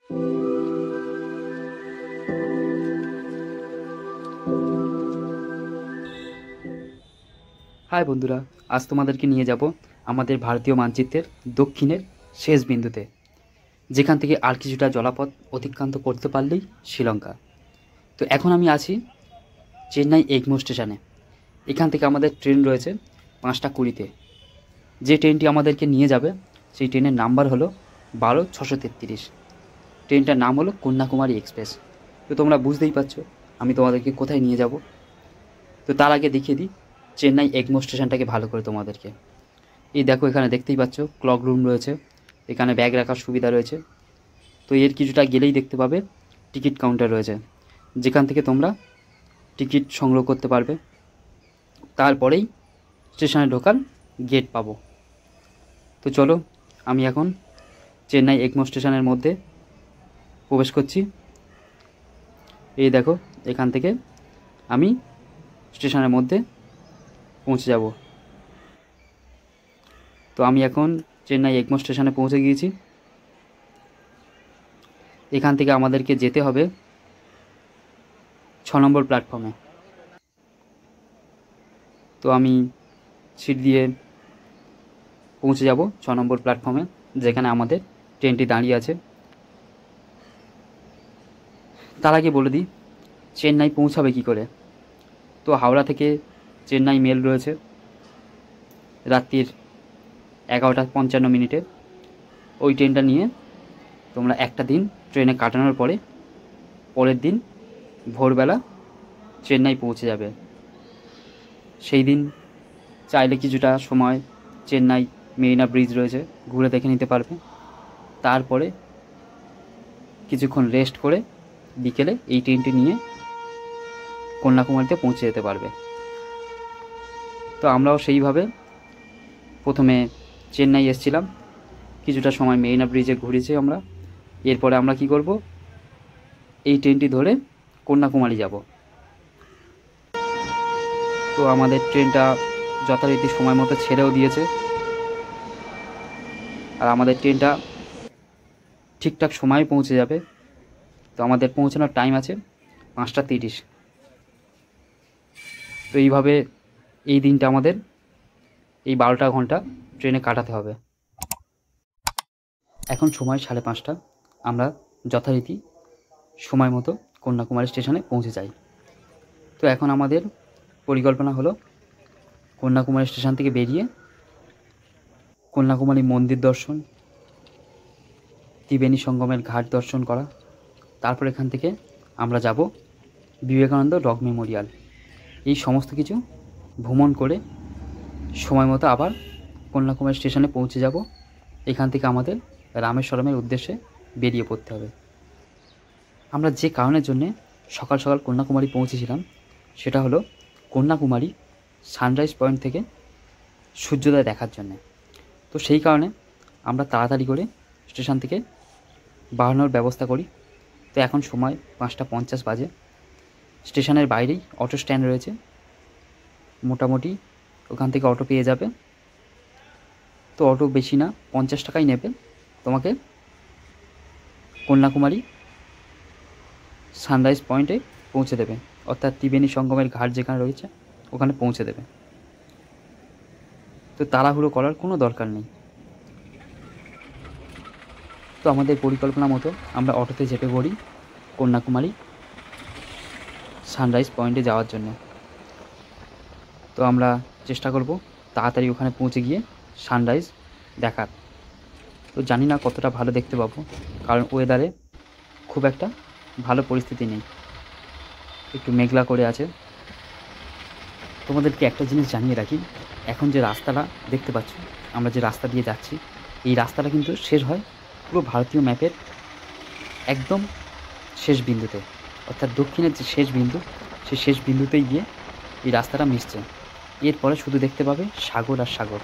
High বন্ধুরা, আজ তোমাদেরকে নিয়ে যাব আমাদের ভারতীয় মানচিত্রের দক্ষিণের শেষ বিন্দুতে, যেখান থেকে আর কিছুটা জলপথ অতিক্রান্ত করতে পারলেই শ্রীলঙ্কা। তো এখন আমি আছি চেন্নাই এগমোর স্টেশনে। এখান থেকে আমাদের ট্রেন রয়েছে 5টা 20-তে। যে ট্রেনটি আমাদেরকে নিয়ে যাবে সেই ট্রেনের নাম্বার হলো 12-633। ট্রেনটার নাম হলো কন্যাকুমারী এক্সপ্রেস। তো তোমরা বুঝতেই পারছো আমি তোমাদেরকে কোথায় নিয়ে যাব। তো তার আগে দেখিয়ে দিই চেন্নাই এগমোর স্টেশনটাকে ভালো করে তোমাদেরকে। এই দেখো, এখানে দেখতেই পাচ্ছ ক্লক রুম রয়েছে, এখানে ব্যাগ রাখার সুবিধা রয়েছে। তো এর কিছুটা গেলেই দেখতে পাবে টিকিট কাউন্টার রয়েছে, যেখান থেকে তোমরা টিকিট সংগ্রহ করতে পারবে। তারপরেই স্টেশনে ঢোকার গেট পাবো। তো চলো, আমি এখন চেন্নাই এগমোর স্টেশনের মধ্যে প্রবেশ করছি। এই দেখো, এখান থেকে আমি স্টেশনের মধ্যে পৌঁছে যাব। তো আমি এখন চেন্নাই এগমোর স্টেশনে পৌঁছে গিয়েছি। এখান থেকে আমাদেরকে যেতে হবে 6 নম্বর প্ল্যাটফর্মে। তো আমি সিট দিয়ে পৌঁছে যাব 6 নম্বর প্ল্যাটফর্মে, যেখানে আমাদের ট্রেনটি দাঁড়িয়ে আছে। তার আগে বলে দিই চেন্নাই পৌঁছাবে কী করে। তো হাওড়া থেকে চেন্নাই মেল রয়েছে রাত্রির 11:55। ওই ট্রেনটা নিয়ে তোমরা একটা দিন ট্রেনে কাটানোর পরে পরের দিন ভোরবেলা চেন্নাই পৌঁছে যাবে। সেই দিন চাইলে কিছুটা সময় চেন্নাই মেরিনা ব্রিজ রয়েছে, ঘুরে দেখে নিতে পারবে। তারপরে কিছুক্ষণ রেস্ট করে বিকেলে এই ট্রেনটি নিয়ে কন্যাকুমারীতে পৌঁছে যেতে পারবে। তো আমরাও সেইভাবে প্রথমে চেন্নাই এসেছিলাম, কিছুটা সময় মেরিনা ব্রিজে ঘুরেছি আমরা। এরপরে আমরা কি করব, এই ট্রেনটি ধরে কন্যাকুমারী যাব। তো আমাদের ট্রেনটা যথারীতি সময় মতো ছেড়েও দিয়েছে, আর আমাদের ট্রেনটা ঠিকঠাক সময়ে পৌঁছে যাবে। তো আমাদের পৌঁছানোর টাইম আছে 5:30। তো এইভাবে এই দিনটা আমাদের এই 12টা ঘন্টা ট্রেনে কাটাতে হবে। এখন সময় 5:30। আমরা যথারীতি সময় মতো কন্যাকুমারী স্টেশনে পৌঁছে যাই। তো এখন আমাদের পরিকল্পনা হলো কন্যাকুমারী স্টেশন থেকে বেরিয়ে কন্যাকুমারী মন্দির দর্শন, ত্রিবেণী সঙ্গমের ঘাট দর্শন করা। তারপর এখান থেকে আমরা যাব বিবেকানন্দ রক মেমোরিয়াল। এই সমস্ত কিছু ভ্রমণ করে সময় মতো আবার কন্যাকুমারী স্টেশনে পৌঁছে যাব। এখান থেকে আমাদের রামেশ্বরমের উদ্দেশ্যে বেরিয়ে পড়তে হবে। আমরা যে কারণের জন্যে সকাল সকাল কন্যাকুমারী পৌঁছেছিলাম সেটা হলো কন্যাকুমারী সানরাইজ পয়েন্ট থেকে সূর্যোদয় দেখার জন্যে। তো সেই কারণে আমরা তাড়াতাড়ি করে স্টেশন থেকে বাড়ানোর ব্যবস্থা করি। তো এখন সময় 5:50 বাজে। স্টেশনের বাইরেই অটো স্ট্যান্ড রয়েছে, মোটামুটি ওখান থেকে অটো পেয়ে যাবে। তো অটো বেশি না, 50 টাকাই নেবে, তোমাকে কন্যাকুমারী সানরাইজ পয়েন্টে পৌঁছে দেবে, অর্থাৎ ত্রিবেণী সঙ্গমের ঘাট যেখানে রয়েছে ওখানে পৌঁছে দেবে। তো তাড়াহুড়ো করার কোনো দরকার নেই। তো আমাদের পরিকল্পনা মতো আমরা অটোতে চেপে পড়ি কন্যাকুমারী সানরাইজ পয়েন্টে যাওয়ার জন্য। তো আমরা চেষ্টা করব তাড়াতাড়ি ওখানে পৌঁছে গিয়ে সানরাইজ দেখার। তো জানি না কতটা ভালো দেখতে পাবো, কারণ ওয়েদারে খুব একটা ভালো পরিস্থিতি নেই, একটু মেঘলা করে আছে। তোমাদেরকে একটা জিনিস জানিয়ে রাখি, এখন যে রাস্তাটা দেখতে পাচ্ছ, আমরা যে রাস্তা দিয়ে যাচ্ছি, এই রাস্তাটা কিন্তু শেষ হয় পুরো ভারতীয় ম্যাপের একদম শেষ বিন্দুতে, অর্থাৎ দক্ষিণের যে শেষ বিন্দু, সেই শেষ বিন্দুতেই গিয়ে এই রাস্তাটা মিশছে। এরপরে শুধু দেখতে পাবে সাগর আর সাগর,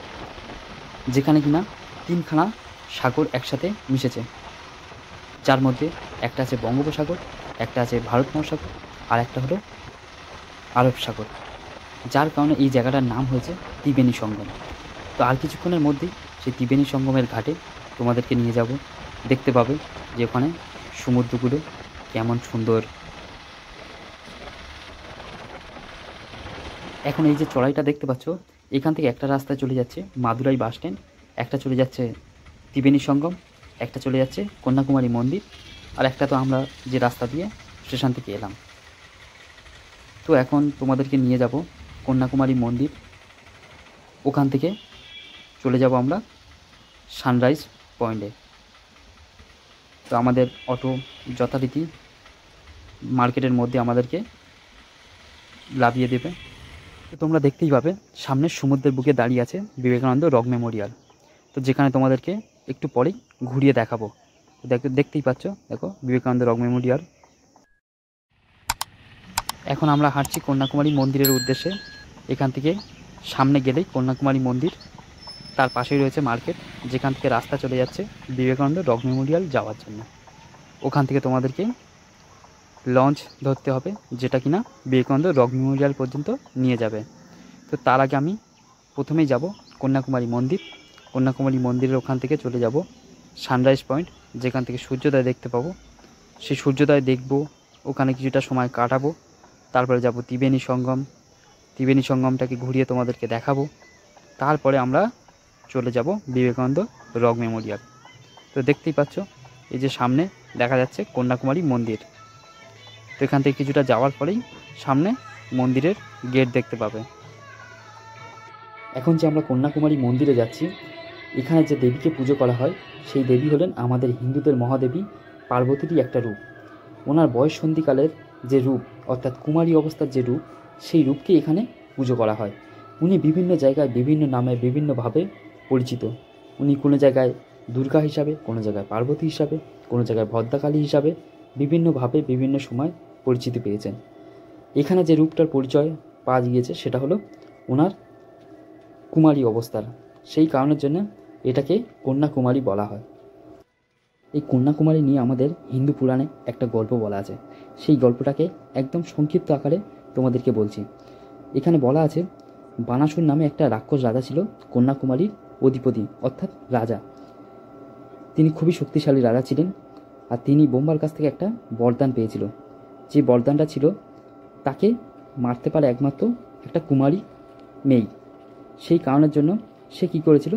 যেখানে কিনা 3খানা সাগর একসাথে মিশেছে, যার মধ্যে একটা আছে বঙ্গোপসাগর, একটা আছে ভারত মহাসাগর, আর একটা হলো আরব সাগর, যার কারণে এই জায়গাটার নাম হয়েছে ত্রিবেণী সঙ্গম। তো আর কিছুক্ষণের মধ্যেই সেই ত্রিবেণী সঙ্গমের ঘাটে তোমাদেরকে নিয়ে যাব। দেখতে পাবে যে ওখানে সমুদ্রগুলো কেমন সুন্দর। এখন এই যে চড়াইটা দেখতে পাচ্ছ, এখান থেকে একটা রাস্তায় চলে যাচ্ছে মাদুরাই বাস স্ট্যান্ড, একটা চলে যাচ্ছে ত্রিবেণী সঙ্গম, একটা চলে যাচ্ছে কন্যাকুমারী মন্দির, আর একটা তো আমরা যে রাস্তা দিয়ে স্টেশন থেকে এলাম। তো এখন তোমাদেরকে নিয়ে যাব কন্যাকুমারী মন্দির, ওখান থেকে চলে যাব আমরা সানরাইজ পয়েন্টে। তো আমাদের অটো যথারীতি মার্কেটের মধ্যে আমাদেরকে লাভিয়ে দেবে। তো তোমরা দেখতেই পাবে সামনে সমুদ্রের বুকে দাঁড়িয়ে আছে বিবেকানন্দ রক মেমোরিয়াল, তো যেখানে তোমাদেরকে একটু পরেই ঘুরিয়ে দেখাবো। দেখতেই পাচ্ছ, দেখো বিবেকানন্দ রক মেমোরিয়াল। এখন আমরা হাঁটছি কন্যাকুমারী মন্দিরের উদ্দেশ্যে। এখান থেকে সামনে গেলেই কন্যাকুমারী মন্দির, তার পাশেই রয়েছে মার্কেট, যেখান থেকে রাস্তা চলে যাচ্ছে বিবেকানন্দ রক মেমোরিয়াল যাওয়ার জন্য। ওখান থেকে তোমাদেরকে লঞ্চ ধরতে হবে, যেটা কিনা বিবেকানন্দ রক মেমোরিয়াল পর্যন্ত নিয়ে যাবে। তো তার আগে আমি প্রথমেই যাব কন্যাকুমারী মন্দির। কন্যাকুমারী মন্দিরের ওখান থেকে চলে যাব সানরাইজ পয়েন্ট, যেখান থেকে সূর্যোদয় দেখতে পাবো। সেই সূর্যোদয় দেখব, ওখানে কিছুটা সময় কাটাবো। তারপরে যাব ত্রিবেণী সঙ্গম, ত্রিবেণী সঙ্গমটাকে ঘুরিয়ে তোমাদেরকে দেখাবো। তারপরে আমরা চলে যাব বিবেকানন্দ রক মেমোরিয়াল। তো দেখতেই পাচ্ছ, এই যে সামনে দেখা যাচ্ছে কন্যাকুমারী মন্দির। তো এখান থেকে কিছুটা যাওয়ার পরেই সামনে মন্দিরের গেট দেখতে পাবে। এখন যে আমরা কন্যাকুমারী মন্দিরে যাচ্ছি, এখানে যে দেবীকে পুজো করা হয়, সেই দেবী হলেন আমাদের হিন্দুদের মহাদেবী পার্বতীরই একটা রূপ। ওনার বয়ঃসন্ধিকালের যে রূপ, অর্থাৎ কুমারী অবস্থার যে রূপ, সেই রূপকে এখানে পুজো করা হয়। উনি বিভিন্ন জায়গায় বিভিন্ন নামে বিভিন্নভাবে পরিচিত। উনি কোনো জায়গায় দুর্গা হিসাবে, কোনো জায়গায় পার্বতী হিসাবে, কোনো জায়গায় ভদ্রাকালী হিসাবে বিভিন্নভাবে বিভিন্ন সময় পরিচিতি পেয়েছেন। এখানে যে রূপটার পরিচয় পাওয়া গিয়েছে সেটা হলো ওনার কুমারী অবস্থার, সেই কারণের জন্য এটাকে কন্যাকুমারী বলা হয়। এই কন্যাকুমারী নিয়ে আমাদের হিন্দু পুরাণে একটা গল্প বলা আছে, সেই গল্পটাকে একদম সংক্ষিপ্ত আকারে তোমাদেরকে বলছি। এখানে বলা আছে, বানাসুর নামে একটা রাক্ষস রাজা ছিল কন্যাকুমারীর অধিপতি, অর্থাৎ রাজা। তিনি খুবই শক্তিশালী রাজা ছিলেন, আর তিনি বোম্বার কাছ থেকে একটা বরদান পেয়েছিল। যে বরদানটা ছিল, তাকে মারতে পারে একমাত্র একটা কুমারী মেয়ে। সেই কারণের জন্য সে কী করেছিল,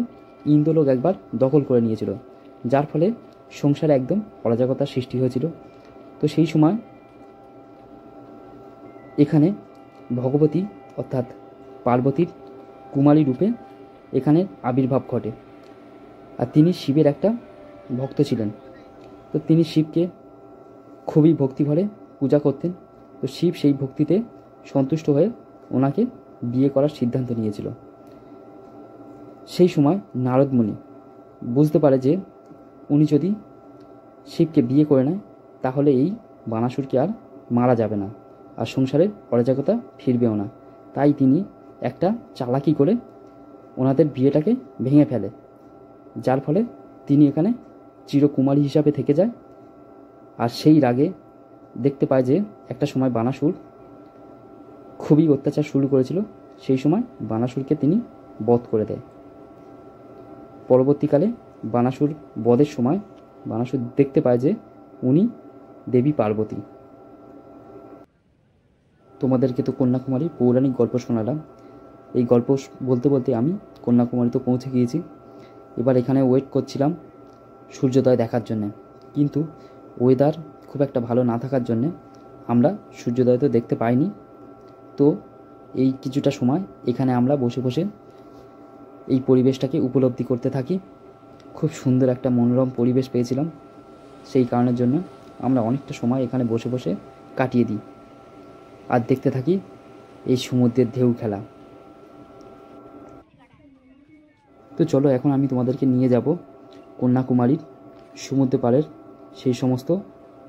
ইন্দ্রলোক একবার দখল করে নিয়েছিল, যার ফলে সংসারে একদম অরাজকতার সৃষ্টি হয়েছিল। তো সেই সময় এখানে ভগবতী অর্থাৎ পার্বতীর কুমারী রূপে এখানে আবির্ভাব ঘটে। আর তিনি শিবের একটা ভক্ত ছিলেন। তো তিনি শিবকে খুবই ভক্তিভরে পূজা করতেন। তো শিব সেই ভক্তিতে সন্তুষ্ট হয়ে ওনাকে বিয়ে করার সিদ্ধান্ত নিয়েছিল। সেই সময় নারদ মুনি বুঝতে পারে যে উনি যদি শিবকে বিয়ে করে নেয়, তাহলে এই বানাসুরকে আর মারা যাবে না, আর সংসারের অরাজকতা ফিরবেও না। তাই তিনি একটা চালাকি করে ওনাদের বিয়েটাকে ভেঙে ফেলে, যার ফলে তিনি এখানে চিরকুমারী হিসাবে থেকে যায়। আর সেই রাগে দেখতে পায় যে একটা সময় বানাসুর খুবই অত্যাচার শুরু করেছিল, সেই সময় বানাসুরকে তিনি বধ করে দেয়। পরবর্তীকালে বানাসুর বধের সময় বানাসুর দেখতে পায় যে উনি দেবী পার্বতী। তোমাদেরকে তো কন্যাকুমারী পৌরাণিক গল্প শোনালাম। এই গল্প বলতে বলতে আমি কন্যাকুমারীতে পৌঁছে গিয়েছি। এবার এখানে ওয়েট করছিলাম সূর্যোদয় দেখার জন্যে, কিন্তু ওয়েদার খুব একটা ভালো না থাকার জন্যে আমরা সূর্যোদয় তো দেখতে পাইনি। তো এই কিছুটা সময় এখানে আমরা বসে বসে এই পরিবেশটাকে উপলব্ধি করতে থাকি। খুব সুন্দর একটা মনোরম পরিবেশ পেয়েছিলাম, সেই কারণের জন্য আমরা অনেকটা সময় এখানে বসে বসে কাটিয়ে দিই আর দেখতে থাকি এই সমুদ্রের ঢেউ খেলা। তো চলো, এখন আমি তোমাদেরকে নিয়ে যাব কন্যাকুমারীর সমুদ্র পাড়ের সেই সমস্ত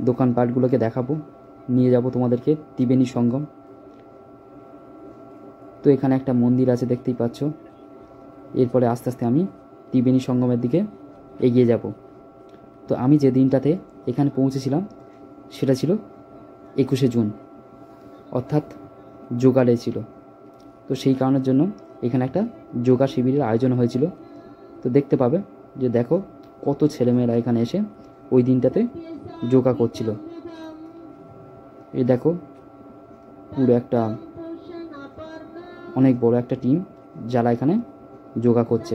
দোকানপাটগুলোকে দেখাবো। নিয়ে যাব তোমাদেরকে ত্রিবেণী সঙ্গম। তো এখানে একটা মন্দির আছে, দেখতেই পাচ্ছ। এরপরে আস্তে আস্তে আমি ত্রিবেণী সঙ্গমের দিকে এগিয়ে যাব। তো আমি যে দিনটাতে এখানে পৌঁছেছিলাম সেটা ছিল 21শে জুন, অর্থাৎ যোগা ডে ছিল। তো সেই কারণের জন্য এখানে একটা যোগা শিবিরের আয়োজন হয়েছিল। তো দেখতে পাবে যে দেখো কত ছেলেমেয়েরা এখানে এসে ওই দিনটাতে যোগা করছিল। এই দেখো পুরো একটা অনেক বড় একটা টিম যারা এখানে যোগা করছে,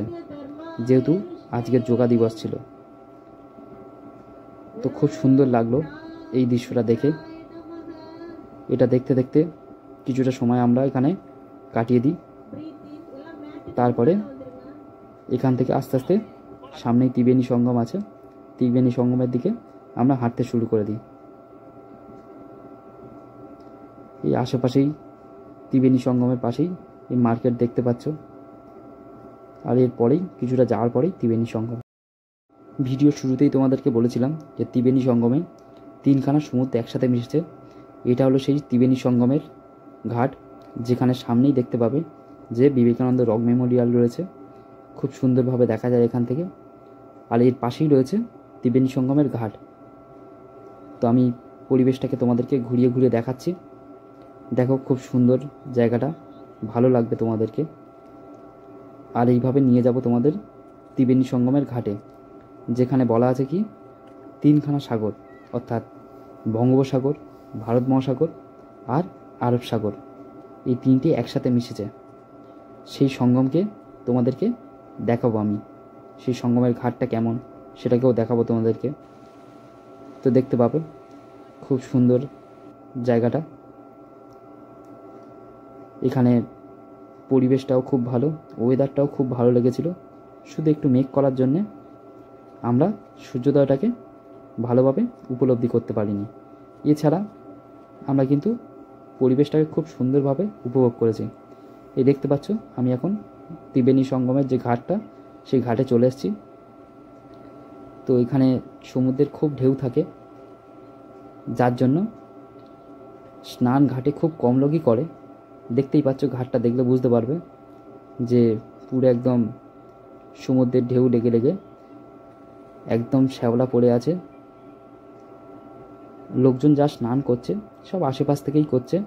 যেহেতু আজকের যোগা দিবস ছিল। তো খুব সুন্দর লাগলো এই দৃশ্যটা দেখে। এটা দেখতে দেখতে কিছুটা সময় আমরা এখানে কাটিয়ে দিই। তারপরে এখান থেকে আস্তে আস্তে সামনেই ত্রিবেণী সঙ্গম আছে, ত্রিবেণী সঙ্গমের দিকে আমরা হাঁটতে শুরু করে দিই। এই আশেপাশেই ত্রিবেণী সঙ্গমের পাশেই এই মার্কেট দেখতে পাচ্ছ, আর এরপরেই কিছুটা যাওয়ার পরেই ত্রিবেণী সঙ্গম। ভিডিওর শুরুতেই তোমাদেরকে বলেছিলাম যে ত্রিবেণী সঙ্গমে তিনখানা সমুদ্র একসাথে মিশেছে। এটা হলো সেই ত্রিবেণী সঙ্গমের ঘাট, যেখানে সামনেই দেখতে পাবে যে বিবেকানন্দ রক মেমোরিয়াল রয়েছে, খুব সুন্দরভাবে দেখা যায় এখান থেকে। আর এর পাশেই রয়েছে ত্রিবেণী সঙ্গমের ঘাট। তো আমি পরিবেশটাকে তোমাদেরকে ঘুরিয়ে ঘুরিয়ে দেখাচ্ছি। দেখো খুব সুন্দর জায়গাটা, ভালো লাগবে তোমাদেরকে। আর এইভাবে নিয়ে যাব তোমাদের ত্রিবেণী সঙ্গমের ঘাটে, যেখানে বলা আছে কি তিনখানা সাগর, অর্থাৎ বঙ্গোপসাগর, ভারত মহাসাগর আর আরব সাগর, এই তিনটি একসাথে মিশেছে। সেই সঙ্গমকে তোমাদেরকে দেখাবো আমি, সেই সঙ্গমের ঘাটটা কেমন সেটাকেও দেখাবো তোমাদেরকে। তো দেখতে পাবে খুব সুন্দর জায়গাটা। এখানে পরিবেশটাও খুব ভালো, ওয়েদারটাও খুব ভালো লেগেছিল। শুধু একটু মেঘ করার জন্যে আমরা সূর্যোদয়টাকে ভালোভাবে উপলব্ধি করতে পারিনি। এছাড়া আমরা কিন্তু পরিবেশটাকে খুব সুন্দরভাবে উপভোগ করেছি। এই দেখতে পাচ্ছ আমি এখন ত্রিবেণী সঙ্গমের যে ঘাটটা, সেই ঘাটে চলে এসেছি। তো এখানে সমুদ্রের খুব ঢেউ থাকে, যার জন্য স্নান ঘাটে খুব কম লোকই করে। দেখতেই পাচ্ছ, ঘাটটা দেখলে বুঝতে পারবে যে পুরো একদম সমুদ্রের ঢেউ লেগে লেগে একদম শ্যাওলা পড়ে আছে। লোকজন যা স্নান করছে সব আশেপাশ থেকেই করছে,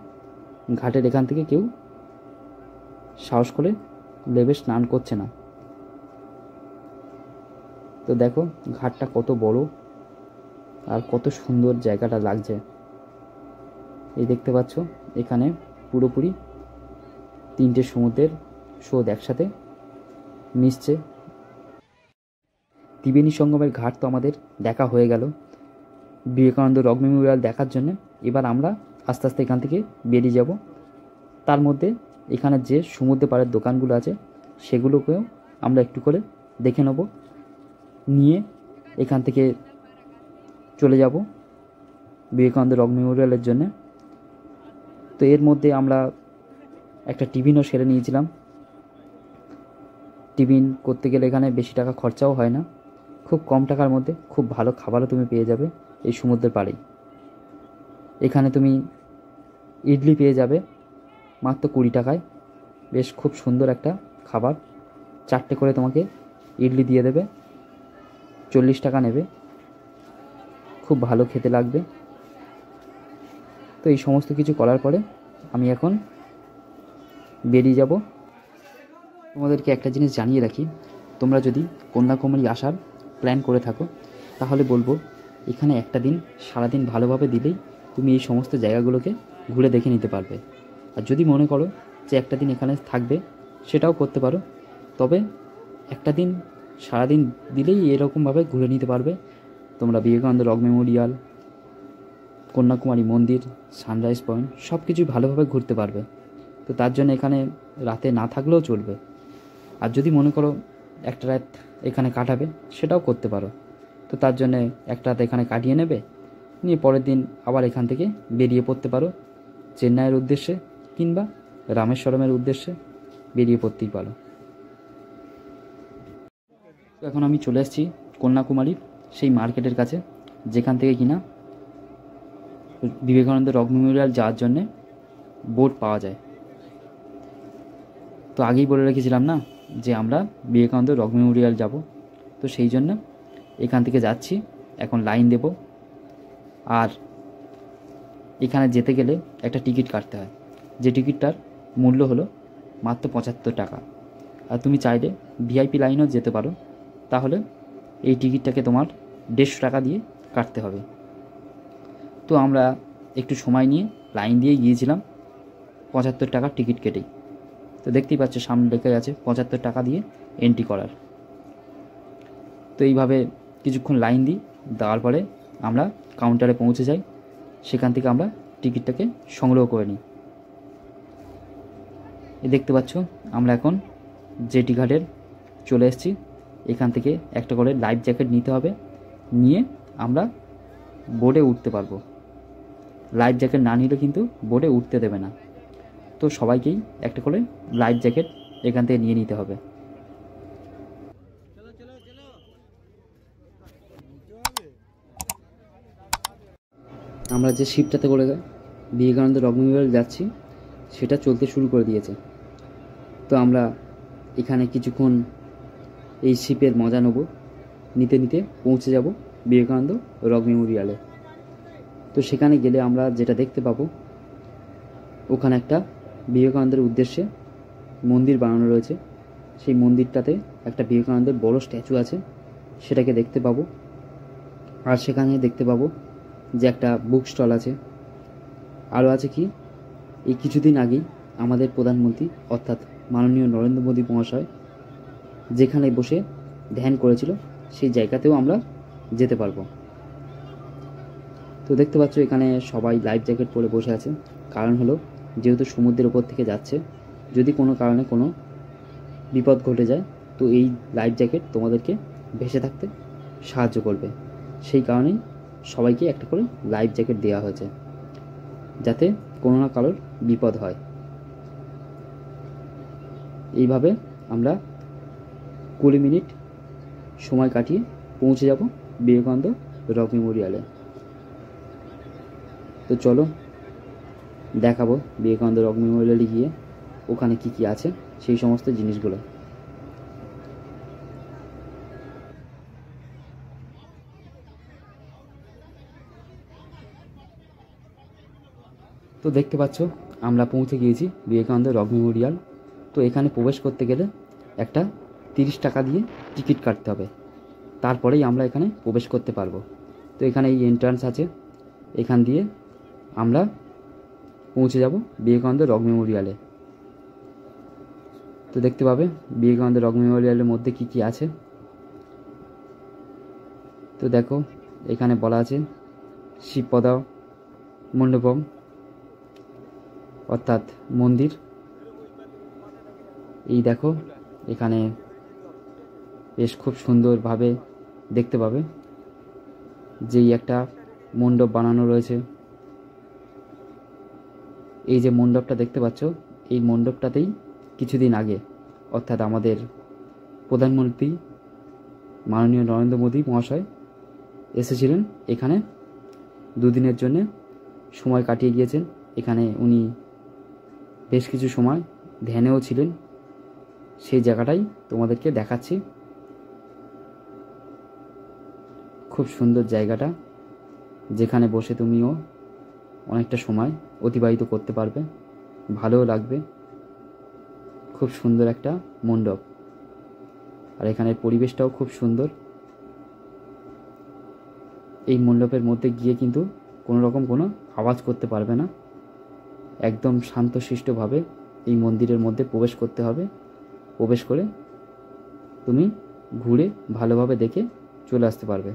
ঘাটের এখান থেকে কেউ সাহস করে লেবে স্নান করছে না। তো দেখো ঘাটটা কত বড় আর কত সুন্দর জায়গাটা লাগছে। এই দেখতে পাচ্ছ এখানে পুরোপুরি তিনটে সমুদ্রের স্রোত একসাথে মিশছে। ত্রিবেণী সঙ্গমের ঘাট তো আমাদের দেখা হয়ে গেল বিবেকানন্দ রক মেমোরিয়াল দেখার জন্য। এবার আমরা আস্তে আস্তে এখান থেকে বেরিয়ে যাব। তার মধ্যে এখানে যে সমুদ্র পাড়ের দোকানগুলো আছে সেগুলোকেও আমরা একটু করে দেখে নেব, নিয়ে এখান থেকে চলে যাব বিবেকানন্দ রক মেমোরিয়ালের জন্য। তো এর মধ্যে আমরা একটা টিফিনও সেরে নিয়েছিলাম। টিফিন করতে গেলে এখানে বেশি টাকা খরচাও হয় না, খুব কম টাকার মধ্যে খুব ভালো খাবারও তুমি পেয়ে যাবে এই সমুদ্রের পাড়েই। এখানে তুমি ইডলি পেয়ে যাবে মাত্র 20 টাকায়, বেশ খুব সুন্দর একটা খাবার। 4টে করে তোমাকে ইডলি দিয়ে দেবে, 40 টাকা নেবে, খুব ভালো খেতে লাগবে। তো এই সমস্ত কিছু করার পরে আমি এখন বেরিয়ে যাব। তোমাদেরকে একটা জিনিস জানিয়ে রাখি, তোমরা যদি কন্যাকুমারী আসার প্ল্যান করে থাকো তাহলে বলবো এখানে একটা দিন সারাদিন ভালোভাবে দিলেই তুমি এই সমস্ত জায়গাগুলোকে ঘুরে দেখে নিতে পারবে। আর যদি মনে করো যে একটা দিন এখানে থাকবে সেটাও করতে পারো, তবে একটা দিন সারাদিন দিলেই এরকমভাবে ঘুরে নিতে পারবে তোমরা বিবেকানন্দ রক মেমোরিয়াল, কন্যাকুমারী মন্দির, সানরাইজ পয়েন্ট সব কিছুই ভালোভাবে ঘুরতে পারবে। তো তার জন্য এখানে রাতে না থাকলেও চলবে। আর যদি মনে করো একটা রাত এখানে কাটাবে সেটাও করতে পারো। তো তার জন্যে একটা রাত এখানে কাটিয়ে নেবে, নিয়ে পরের দিন আবার এখান থেকে বেরিয়ে পড়তে পারো চেন্নাইয়ের উদ্দেশ্যে কিংবা রামেশ্বরমের উদ্দেশ্যে বেরিয়ে পড়তেই পারো। তো এখন আমি চলে এসেছি কন্যাকুমারীর সেই মার্কেটের কাছে, যেখান থেকে কিনা বিবেকানন্দ রক মেমোরিয়াল যাওয়ার জন্যে বোট পাওয়া যায়। তো আগেই বলে রেখেছিলাম না যে আমরা বিবেকানন্দ রক মেমোরিয়াল যাব, তো সেই জন্য এখান থেকে যাচ্ছি। এখন লাইন দেব, আর এখানে যেতে গেলে একটা টিকিট কাটতে হয়, যে টিকিটটার মূল্য হলো মাত্র 75 টাকা। আর তুমি চাইলে ভিআইপি লাইনেও যেতে পারো, তাহলে এই টিকিটটাকে তোমার 150 টাকা দিয়ে কাটতে হবে। তো আমরা একটু সময় নিয়ে লাইন দিয়ে গিয়েছিলাম 75 টাকার টিকিট কেটেই। তো দেখতেই পাচ্ছ সামনে লেখা আছে 75 টাকা দিয়ে এন্ট্রি করার। তো এইভাবে কিছুক্ষণ লাইন দিই, দেওয়ার পরে আমরা কাউন্টারে পৌঁছে যাই। সেখান থেকে আমরা টিকিটটাকে সংগ্রহ করে নিই। এই দেখতে পাচ্ছ আমরা এখন জেটি ঘাটের চলে এসেছি। এখান থেকে একটা করে লাইফ জ্যাকেট নিতে হবে, নিয়ে আমরা বোটে উঠতে পারবো। লাইফ জ্যাকেট না নিলে কিন্তু বোটে উঠতে দেবে না। তো সবাইকেই একটা করে লাইফ জ্যাকেট এখান থেকে নিয়ে নিতে হবে। আমরা যে শিপটাতে করে বিবেকানন্দ রক মেমোরিয়াল যাচ্ছি সেটা চলতে শুরু করে দিয়েছে। তো আমরা এখানে কিছুক্ষণ এই শিপের মজা নেব, নিতে নিতে পৌঁছে যাব বিবেকানন্দ রক মেমোরিয়ালে। তো সেখানে গেলে আমরা যেটা দেখতে পাবো, ওখানে একটা বিবেকানন্দের উদ্দেশ্যে মন্দির বানানো রয়েছে। সেই মন্দিরটাতে একটা বিবেকানন্দের বড় স্ট্যাচু আছে, সেটাকে দেখতে পাবো। আর সেখানে দেখতে পাবো যে একটা বুক স্টল আছে। আরও আছে কি, এই কিছুদিন আগেই আমাদের প্রধানমন্ত্রী অর্থাৎ মাননীয় নরেন্দ্র মোদী মহাশয় যেখানে বসে ধ্যান করেছিল সেই জায়গাতেও আমরা যেতে পারবো। তো দেখতে পাচ্ছ এখানে সবাই লাইফ জ্যাকেট পরে বসে আছে। কারণ হলো যেহেতু সমুদ্রের ওপর থেকে যাচ্ছে, যদি কোনো কারণে কোনো বিপদ ঘটে যায় তো এই লাইফ জ্যাকেট তোমাদেরকে ভেসে থাকতে সাহায্য করবে। সেই কারণেই সবাইকে একটা করে লাইফ জ্যাকেট দেওয়া হয়েছে, যাতে কোনো না কারোর বিপদ হয়। এইভাবে আমরা 20 মিনিট সময় কাটিয়ে পৌঁছে যাব বিবেকানন্দ রক মেমোরিয়ালে। তো চলো দেখাবো বিবেকানন্দ রক মেমোরিয়ালে গিয়ে ওখানে কি কি আছে সেই সমস্ত জিনিসগুলো। তো দেখতে পাচ্ছ আমরা পৌঁছে গিয়েছি বিবেকানন্দ রক মেমোরিয়াল। তো এখানে প্রবেশ করতে গেলে একটা 30 টাকা দিয়ে টিকিট কাটতে হবে, তারপরেই আমরা এখানে প্রবেশ করতে পারবো। তো এখানে এই এন্ট্রান্স আছে, এখান দিয়ে আমরা পৌঁছে যাব বিবেকানন্দ রক মেমোরিয়ালে। তো দেখতে পাবে বিবেকানন্দ রক মেমোরিয়ালের মধ্যে কি কি আছে। তো দেখো এখানে বলা আছে শিবপদা মণ্ডপম অর্থাৎ মন্দির। এই দেখো এখানে বেশ খুব সুন্দরভাবে দেখতে পাবে যেই একটা মণ্ডপ বানানো রয়েছে। এই যে মণ্ডপটা দেখতে পাচ্ছ, এই মণ্ডপটাতেই কিছুদিন আগে অর্থাৎ আমাদের প্রধানমন্ত্রী মাননীয় নরেন্দ্র মোদী মহাশয় এসেছিলেন। এখানে 2 দিনের জন্য সময় কাটিয়ে গিয়েছেন। এখানে উনি বেশ কিছু সময় ধ্যানেও ছিলেন। সেই জায়গাটাই তোমাদেরকে দেখাচ্ছি। খুব সুন্দর জায়গাটা, যেখানে বসে তুমিও অনেকটা সময় অতিবাহিত করতে পারবে, ভালোও লাগবে। খুব সুন্দর একটা মণ্ডপ, আর এখানের পরিবেশটাও খুব সুন্দর। এই মণ্ডপের মধ্যে গিয়ে কিন্তু কোনো রকম কোনো আওয়াজ করতে পারবে না, একদম শান্তশিষ্টভাবে এই মন্দিরের মধ্যে প্রবেশ করতে হবে। প্রবেশ করে তুমি ঘুরে ভালোভাবে দেখে চলে আসতে পারবে।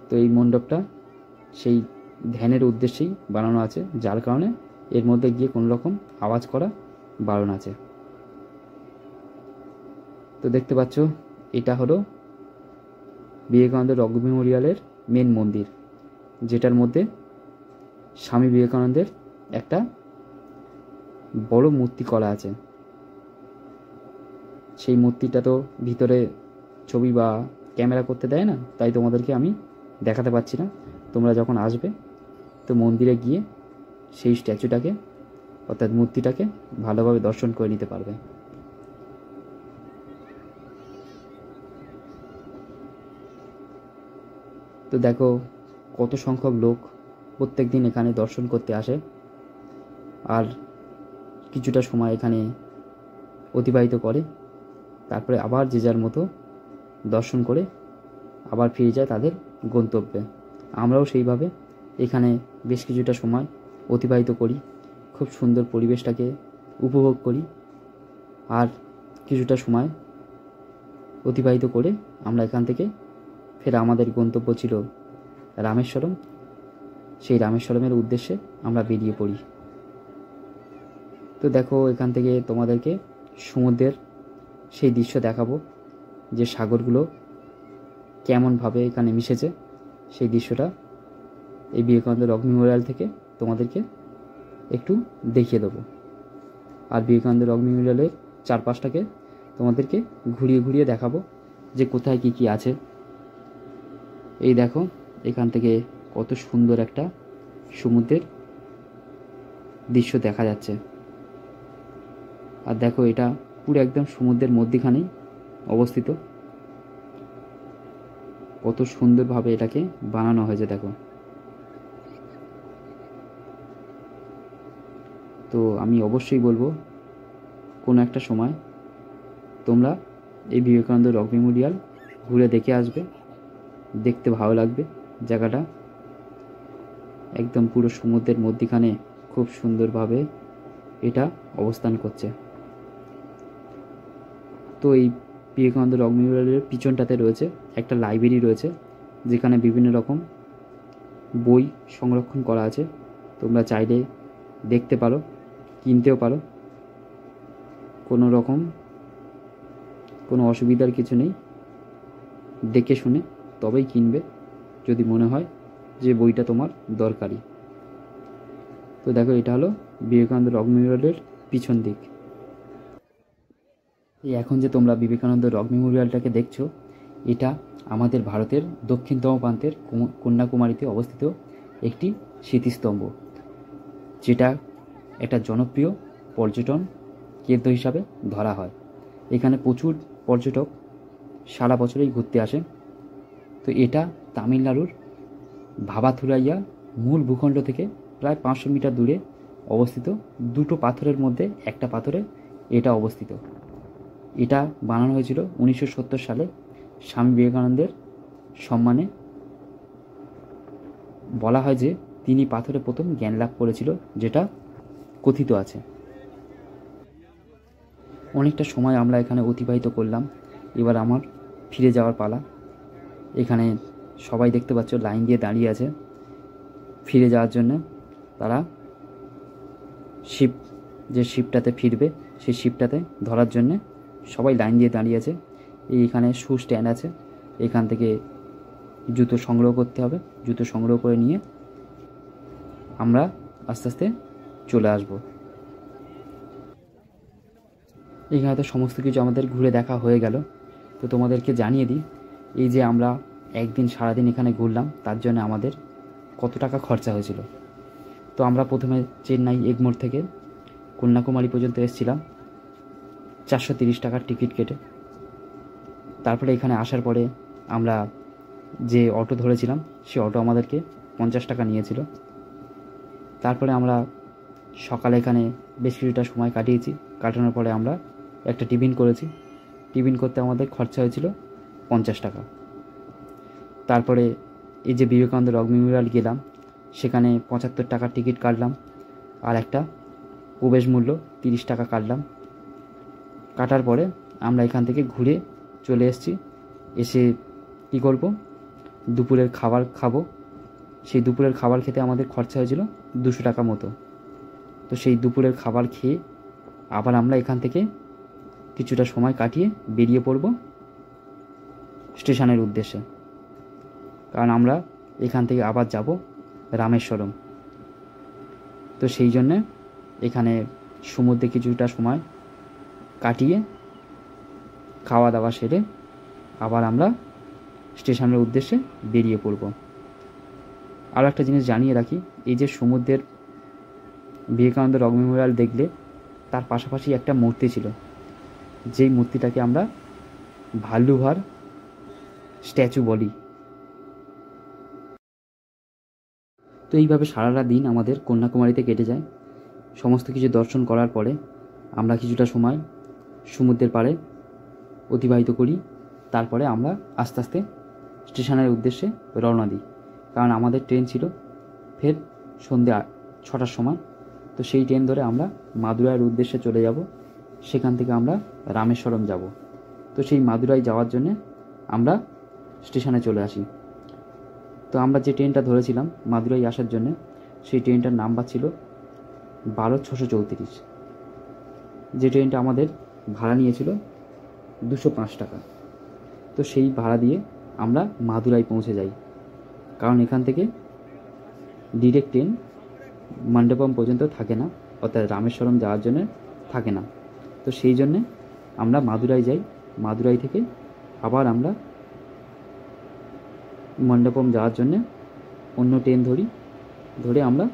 তো এই মণ্ডপটা সেই ধ্যানের উদ্দেশ্যেই বানানো আছে, যার কারণে এর মধ্যে গিয়ে কোনো রকম আওয়াজ করা বারণ আছে। তো দেখতে পাচ্ছ এটা হলো বিবেকানন্দ রক মেমোরিয়ালের মেন মন্দির, যেটার মধ্যে স্বামী বিবেকানন্দের একটা বড় মূর্তি করা আছে। সেই মূর্তিটা তো ভিতরে ছবি বা ক্যামেরা করতে দেয় না, তাই তোমাদেরকে আমি দেখাতে পারছি না। তোমরা যখন আসবে তো মন্দিরে গিয়ে সেই স্ট্যাচুটাকে অর্থাৎ মূর্তিটাকে ভালোভাবে দর্শন করে নিতে পারবে। তো দেখো কত সংখ্যক লোক প্রত্যেক দিন এখানে দর্শন করতে আসে, আর কিছুটা সময় এখানে অতিবাহিত করে, তারপরে আবার যে যার মতো দর্শন করে আবার ফিরে যায় তাদের গন্তব্যে। আমরাও সেইভাবে এখানে বেশ কিছুটা সময় অতিবাহিত করি, খুব সুন্দর পরিবেশটাকে উপভোগ করি। আর কিছুটা সময় অতিবাহিত করে আমরা এখান থেকে ফের আমাদের গন্তব্য ছিল রামেশ্বরম, সেই রামেশ্বরমের উদ্দেশ্যে আমরা বেরিয়ে পড়ি। তো দেখো, এখান থেকে তোমাদেরকে সমুদ্রের সেই দৃশ্য দেখাবো, যে সাগরগুলো কেমনভাবে এখানে মিশেছে, সেই দৃশ্যটা এই বিবেকানন্দ রক মেমোরিয়াল থেকে তোমাদেরকে একটু দেখিয়ে দেবো। আর বিবেকানন্দ রক মেমোরিয়ালের চারপাশটাকে তোমাদেরকে ঘুরিয়ে ঘুরিয়ে দেখাবো যে কোথায় কী কী আছে। এই দেখো, এখান থেকে কত সুন্দর একটা সমুদ্রের দৃশ্য দেখা যাচ্ছে। আর দেখো, এটা পুরো একদম সমুদ্রের মধ্যিখানেই অবস্থিত। কত সুন্দরভাবে এটাকে বানানো হয়েছে দেখো। তো আমি অবশ্যই বলবো, কোনো একটা সময় তোমরা এই বিবেকানন্দ রক মেমোরিয়াল ঘুরে দেখে আসবে, দেখতে ভালো লাগবে জায়গাটা। একদম পুরো সমুদ্রের মধ্যিখানে খুব সুন্দরভাবে এটা অবস্থান করছে। তো এই বিবেকানন্দ রক মেমোরিয়ালের পিছনটাতে রয়েছে একটা লাইব্রেরি রয়েছে, যেখানে বিভিন্ন রকম বই সংরক্ষণ করা আছে। তোমরা চাইলে দেখতে পারো, কিনতেও পারো, কোনো অসুবিধার কিছু নেই। দেখে শুনে তবেই কিনবে যদি মনে হয় যে বইটা তোমার দরকারি। তো দেখো, এটা হলো বিবেকানন্দ রক মেমোরিয়ালের পিছন দিক। এই এখন যে তোমরা বিবেকানন্দ রক মেমোরিয়ালটাকে দেখছো, এটা আমাদের ভারতের দক্ষিণতম প্রান্তের কন্যাকুমারীতে অবস্থিত একটি স্মৃতিস্তম্ভ, যেটা একটা জনপ্রিয় পর্যটন কেন্দ্র হিসাবে ধরা হয়। এখানে প্রচুর পর্যটক সারা বছরেই ঘুরতে আসে। তো এটা তামিলনাড়ুর ভাবাথুরাইয়া মূল ভূখণ্ড থেকে প্রায় 500 মিটার দূরে অবস্থিত। দুটো পাথরের মধ্যে একটা পাথরে এটা অবস্থিত। এটা বানানো হয়েছিল 1970 সালে স্বামী বিবেকানন্দের সম্মানে। বলা হয় যে তিনি পাথরে প্রথম জ্ঞান লাভ করেছিল, যেটা কথিত আছে। অনেকটা সময় আমরা এখানে অতিবাহিত করলাম। এবার আমার ফিরে যাওয়ার পালা। এখানে সবাই দেখতে পাচ্ছ লাইন দিয়ে দাঁড়িয়ে আছে ফিরে যাওয়ার জন্য। তারা যে শিপটাতে ফিরবে, সেই শিপটাতে ধরার জন্যে সবাই লাইন দিয়ে দাঁড়িয়ে আছে। এইখানে শু স্ট্যান্ড আছে, এখান থেকে জুতো সংগ্রহ করতে হবে। জুতো সংগ্রহ করে নিয়ে আমরা আস্তে আস্তে চলে আসব। এখানে তো সমস্ত কিছু আমাদের ঘুরে দেখা হয়ে গেল। তো তোমাদেরকে জানিয়ে দিই, এই যে আমরা একদিন সারাদিন এখানে ঘুরলাম, তার জন্য আমাদের কত টাকা খরচা হয়েছিল। তো আমরা প্রথমে চেন্নাই এগমোর থেকে কন্যাকুমারী পর্যন্ত এসেছিলাম 430 টাকার টিকিট কেটে। তারপরে এখানে আসার পরে আমরা যে অটো ধরেছিলাম, সে অটো আমাদেরকে 50 টাকা নিয়েছিল। তারপরে আমরা সকালে এখানে বেশ কিছুটা সময় কাটানোর পরে আমরা একটা টিফিন করেছি। টিফিন করতে আমাদের খরচা হয়েছিল 50 টাকা। তারপরে এই যে বিবেকানন্দ রক মেমোরিয়াল গেলাম, সেখানে 75 টাকার টিকিট কাটলাম, আর একটা প্রবেশ মূল্য 30 টাকা কাটলাম। কাটার পরে আমরা এখান থেকে ঘুরে চলে এসে কী করব, দুপুরের খাবার খাবো। সেই দুপুরের খাবার খেতে আমাদের খরচা হয়েছিল 200 টাকা মতো। তো সেই দুপুরের খাবার খেয়ে আবার আমরা এখান থেকে কিছুটা সময় কাটিয়ে বেরিয়ে পড়ব স্টেশনের উদ্দেশ্যে, কারণ আমরা এখান থেকে আবার যাব রামেশ্বরম। তো সেই জন্যে এখানে সমুদ্রে কিছুটা সময় কাটিয়ে খাওয়া দাওয়া সেরে আবার আমরা স্টেশনের উদ্দেশ্যে বেরিয়ে পড়ব। আরও একটা জিনিস জানিয়ে রাখি, এই যে সমুদ্রের বিবেকানন্দ রক মেমোরিয়াল দেখলে তার পাশাপাশি একটা মূর্তি ছিল, যেই মূর্তিটাকে আমরা ভাল্লুভার স্ট্যাচু বলি। তো এইভাবে সারাটা দিন আমাদের কন্যাকুমারীতে কেটে যায়। সমস্ত কিছু দর্শন করার পরে আমরা কিছুটা সময় সমুদ্রের পাড়ে অতিবাহিত করি। তারপরে আমরা আস্তে আস্তে স্টেশনের উদ্দেশ্যে রওনা দিই, কারণ আমাদের ট্রেন ছিল ফের সন্ধ্যে 6টার সময়। তো সেই ট্রেন ধরে আমরা মাদুরাইয়ের উদ্দেশ্যে চলে যাব, সেখান থেকে আমরা রামেশ্বরম যাব। তো সেই মাদুরাই যাওয়ার জন্যে আমরা স্টেশনে চলে আসি। তো আমরা যে ট্রেনটা ধরেছিলাম মাদুরাই আসার জন্যে, সেই ট্রেনটার নাম্বার ছিল 12-634, যে ট্রেনটা আমাদের ভাড়া নিয়েছিল 205 টাকা। তো সেই ভাড়া দিয়ে আমরা মাদুরাই পৌঁছে যাই, কারণ এখান থেকে ডিরেক্ট ট্রেন মণ্ডপম পর্যন্ত থাকে না, অর্থাৎ রামেশ্বরম যাওয়ার জন্য থাকে না। তো সেই জন্যে আমরা মাদুরাই যাই, মাদুরাই থেকে আবার আমরা মণ্ডপম যাওয়ার জন্যে অন্য ট্রেন ধরে আমরা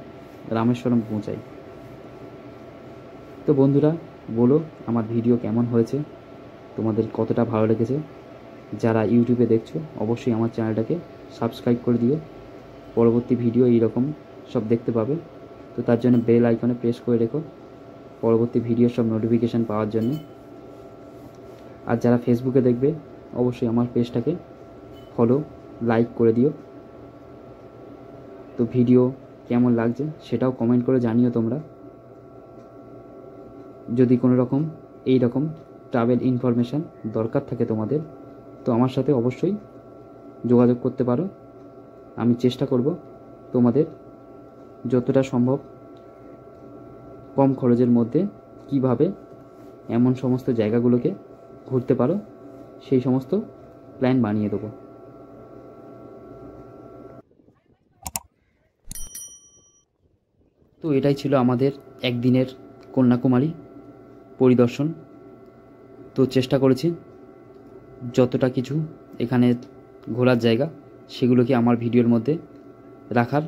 রামেশ্বরম পৌঁছাই। তো বন্ধুরা, বলো আমার ভিডিও কেমন হয়েছে, তোমাদের কতটা ভালো লেগেছে। যারা ইউটিউবে দেখছো অবশ্যই আমার চ্যানেলটাকে সাবস্ক্রাইব করে দিও, পরবর্তী ভিডিও এইরকম সব দেখতে পাবে। তো তার জন্য বেল আইকনে প্রেস করে রেখো পরবর্তী ভিডিও সব নোটিফিকেশান পাওয়ার জন্য। আর যারা ফেসবুকে দেখবে অবশ্যই আমার পেজটাকে ফলো লাইক করে দিও। তো ভিডিও কেমন লাগছে সেটাও কমেন্ট করে জানিও তোমরা। যদি কোনো রকম এই রকম ট্রাভেল ইনফরমেশান দরকার থাকে তোমাদের, তো আমার সাথে অবশ্যই যোগাযোগ করতে পারো। আমি চেষ্টা করব তোমাদের যতটা সম্ভব কম খরচের মধ্যে কিভাবে এমন সমস্ত জায়গাগুলোকে ঘুরতে পারো সেই সমস্ত প্ল্যান বানিয়ে দেবো। তো এটাই ছিল আমাদের একদিনের কন্যাকুমারী পরিদর্শন। তো চেষ্টা করেছি যতটা কিছু এখানে ঘোরার জায়গা সেগুলোকে আমার ভিডিওর মধ্যে রাখার,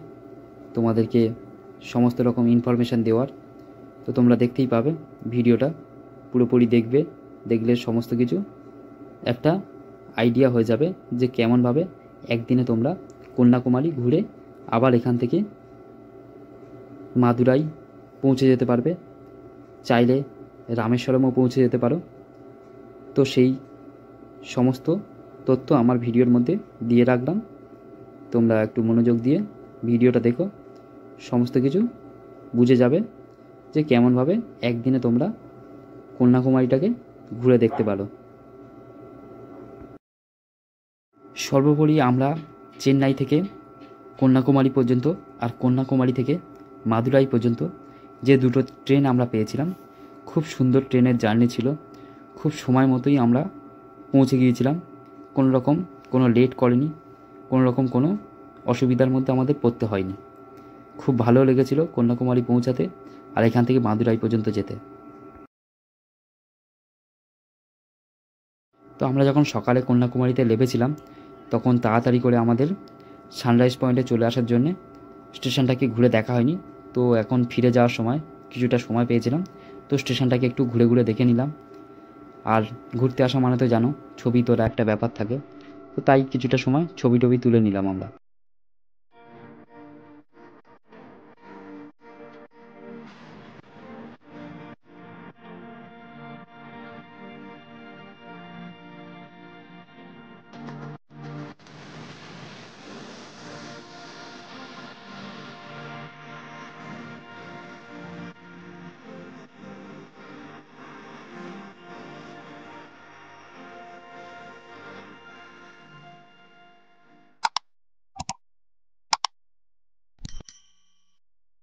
তোমাদেরকে সমস্ত রকম ইনফরমেশান দেওয়ার। তো তোমরা দেখতেই পাবে, ভিডিওটা পুরোপুরি দেখলে সমস্ত কিছু একটা আইডিয়া হয়ে যাবে যে কেমনভাবে একদিনে তোমরা কন্যাকুমারী ঘুরে আবার এখান থেকে মাদুরাই পৌঁছে যেতে পারবে, চাইলে রামেশ্বরমও পৌঁছে যেতে পারো। তো সেই সমস্ত তথ্য আমার ভিডিওর মধ্যে দিয়ে রাখলাম, তোমরা একটু মনোযোগ দিয়ে ভিডিওটা দেখো, সমস্ত কিছু বুঝে যাবে যে কেমনভাবে একদিনে তোমরা কন্যাকুমারীটাকে ঘুরে দেখতে পারো। সর্বোপরি আমরা চেন্নাই থেকে কন্যাকুমারী পর্যন্ত আর কন্যাকুমারী থেকে মাদুরাই পর্যন্ত যে দুটো ট্রেন আমরা পেয়েছিলাম, খুব সুন্দর ট্রেনের জার্নি ছিল। খুব সময় মতোই আমরা পৌঁছে গিয়েছিলাম, কোনো লেট করেনি, কোনো অসুবিধার মধ্যে আমাদের পড়তে হয়নি। খুব ভালো লেগেছিল কন্যাকুমারী পৌঁছাতে আর এখান থেকে মাদুরাই পর্যন্ত যেতে। তো আমরা যখন সকালে কন্যাকুমারীতে নেমেছিলাম তখন তাড়াতাড়ি করে আমাদের সানরাইজ পয়েন্টে চলে আসার জন্যে স্টেশনটাকে ঘুরে দেখা হয়নি। তো এখন ফিরে যাওয়ার সময় কিছুটা সময় পেয়েছিলাম, তো স্টেশনটাকে একটু ঘুরে দেখে নিলাম। আর ঘুরতে আসা মানে তো জানো, ছবি তোলা একটা ব্যাপার থাকে, তো তাই কিছুটা সময় ছবি তুলে নিলাম আমরা।